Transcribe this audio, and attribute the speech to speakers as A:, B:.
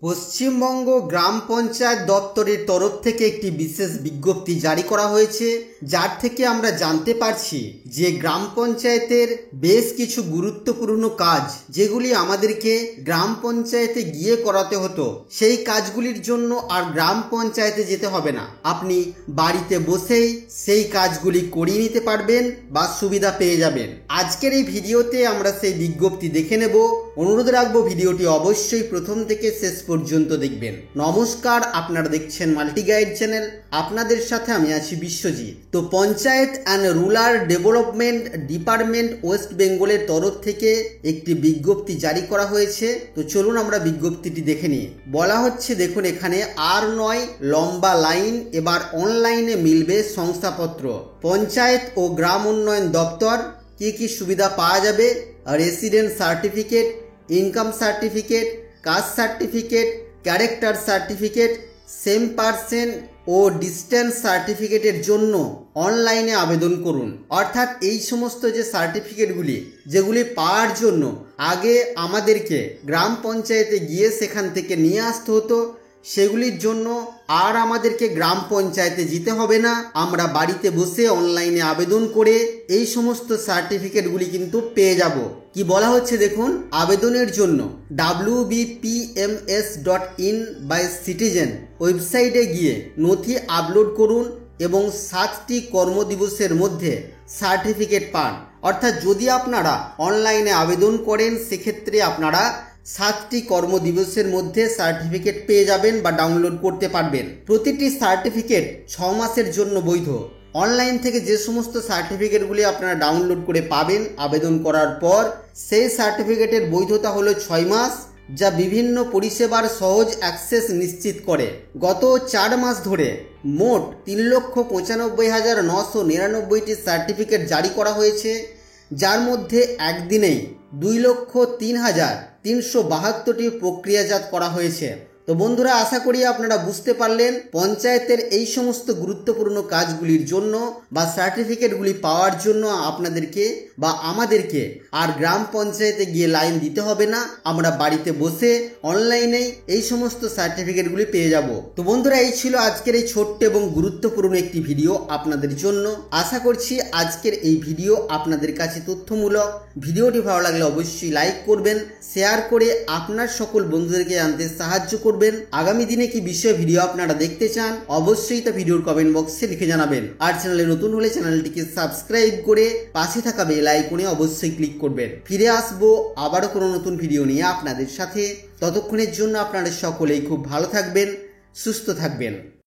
A: পশ্চিমবঙ্গ গ্রাম পঞ্চায়েত দপ্তরের তরফ থেকে একটি বিশেষ বিজ্ঞপ্তি জারি করা হয়েছে, যার থেকে আমরা জানতে পারছি যে গ্রাম পঞ্চায়েতের বেশ কিছু গুরুত্বপূর্ণ কাজ যেগুলি আমাদেরকে গ্রাম পঞ্চায়েতে গিয়ে করাতে হতো, সেই কাজগুলির জন্য আর গ্রাম পঞ্চায়েতে যেতে হবে না। আপনি বাড়িতে বসেই সেই কাজগুলি করিয়ে নিতে পারবেন বা সুবিধা পেয়ে যাবেন। আজকের এই ভিডিওতে আমরা সেই বিজ্ঞপ্তি দেখে নেব। অনুরোধ রাখবো ভিডিওটি অবশ্যই প্রথম থেকে শেষ পর্যন্ত দেখবেন। নমস্কার, আপনারা দেখছেন মাল্টি গাইড চ্যানেল, আপনাদের সাথে আমি আছি বিশ্বজিৎ। তো panchayat and rural development department West বেঙ্গলের তরফ থেকে একটি বিজ্ঞপ্তি জারি করা হয়েছে। তো চলুন আমরা বিজ্ঞপ্তিটি দেখে নিই। বলা হচ্ছে, দেখুন এখানে আর নয় লম্বা লাইন, এবার অনলাইনে মিলবে শংসাপত্র। পঞ্চায়েত ও গ্রাম উন্নয়ন দপ্তর কি কি সুবিধা পাওয়া যাবে: resident certificate, income certificate, caste certificate, character certificate, same person ও ডিস্টেন্স সার্টিফিকেটের জন্য অনলাইনে আবেদন করুন। অর্থাৎ এই সমস্ত যে সার্টিফিকেটগুলি যেগুলি পাওয়ার জন্য আগে আমাদেরকে গ্রাম পঞ্চায়েতে গিয়ে সেখান থেকে নিয়ে আসতে হতো, সেগুলির জন্য আর আমাদেরকে গ্রাম পঞ্চায়েতে যেতে হবে না। আমরা বাড়িতে বসে অনলাইনে আবেদন করে এই সমস্ত সার্টিফিকেটগুলি কিন্তু পেয়ে যাব। কি বলা হচ্ছে দেখুন, আবেদনের জন্য wbpms.in/citizen ওয়েবসাইটে গিয়ে নথি আপলোড করুন এবং 7টি কর্মদিবসের মধ্যে সার্টিফিকেট পান। অর্থাৎ যদি আপনারা অনলাইনে আবেদন করেন সেক্ষেত্রে আপনারা 7টি কর্মদিবসের মধ্যে সার্টিফিকেট পেয়ে যাবেন বা ডাউনলোড করতে পারবেন। প্রতিটি সার্টিফিকেট 6 মাসের জন্য বৈধ। অনলাইন থেকে যে সমস্ত সার্টিফিকেটগুলি আপনারা ডাউনলোড করে পাবেন আবেদন করার পর, সেই সার্টিফিকেটের বৈধতা হলো 6 মাস, যা বিভিন্ন পরিষেবার সহজ অ্যাক্সেস নিশ্চিত করে। গত 4 মাস ধরে মোট 3,95,999টি সার্টিফিকেট জারি করা হয়েছে, যার মধ্যে একদিনেই 2,03,372টি প্রক্রিয়াজাত করা হয়েছে। তো বন্ধুরা, আশা করি আপনারা বুঝতে পারলেন পঞ্চায়েতের এই সমস্ত গুরুত্বপূর্ণ কাজগুলির জন্য বা সার্টিফিকেটগুলি পাওয়ার জন্য আপনাদেরকে বা আমাদেরকে আর গ্রাম পঞ্চায়েতে গিয়ে লাইন দিতে হবে না। আমরা বাড়িতে বসে অনলাইনেই এই সমস্ত সার্টিফিকেটগুলি পেয়ে যাব। তো বন্ধুরা, এই ছিল আজকের এই ছোট্ট এবং গুরুত্বপূর্ণ একটি ভিডিও আপনাদের জন্য। আশা করছি আজকের এই ভিডিও আপনাদের কাছে তথ্যমূলক। ভিডিওটি ভালো লাগলে অবশ্যই লাইক করবেন, শেয়ার করে আপনার সকল বন্ধুদেরকে জানতে সাহায্য করবেন। আগামী দিনে কি বিষয়ে ভিডিও আপনারা দেখতে চান অবশ্যই তা ভিডিওর কমেন্ট বক্সে লিখে জানাবেন। আর চ্যানেলে নতুন হলে চ্যানেলটিকে সাবস্ক্রাইব করে পাশে থাকা বেল আইকনে অবশ্যই ক্লিক করবেন। ফিরে আসবো আবারও কোনো নতুন ভিডিও নিয়ে আপনাদের সাথে। ততক্ষণের জন্য আপনারা সকলেই খুব ভালো থাকবেন, সুস্থ থাকবেন।